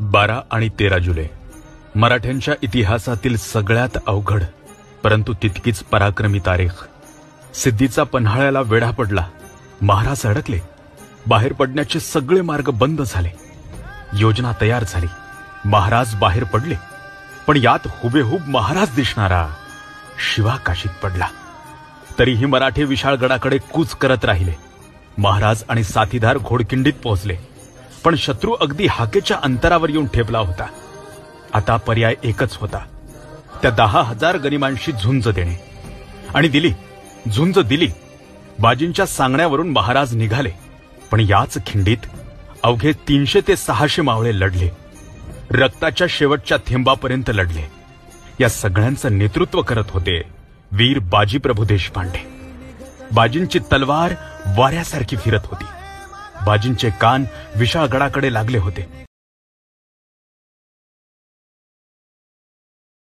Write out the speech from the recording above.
12 आणि 13 जुलै मराठ्यांच्या इतिहासातील सगळ्यात अवघड परंतु तितकीच पराक्रमी तारीख. सिद्धीचा पन्हाळ्याला वेढा पडला. महाराज अडकले. बाहेर पडण्याचे सगळे मार्ग बंद झाले. योजना तयार झाली. महाराज बाहेर पडले. पण यात हुबेहूब महाराज दिसणारा शिवा काशीत पडला. तरीही मराठे विशाळगडाकडे कूच करत राहिले. महाराज आणि साथीदार घोडकिंडीत पोहोचले. पण शत्रू अगदी हाकेच्या अंतरावर येऊन ठेपला होता. आता पर्याय एकच होता, त्या 10,000 गनिमांशी झुंज देणे. आणि दिली. झुंज दिली. बाजींच्या सांगण्यावरून महाराज निघाले. पण याच खिंडीत अवघे 300 ते 600 मावळे लढले. रक्ताच्या शेवटच्या थेंबापर्यंत लढले. या सगळ्यांचं नेतृत्व करत होते वीर बाजीप्रभू देशपांडे. बाजींची तलवार वाऱ्यासारखी फिरत होती. बाजींचे कान विशाळगडाकडे लागले होते.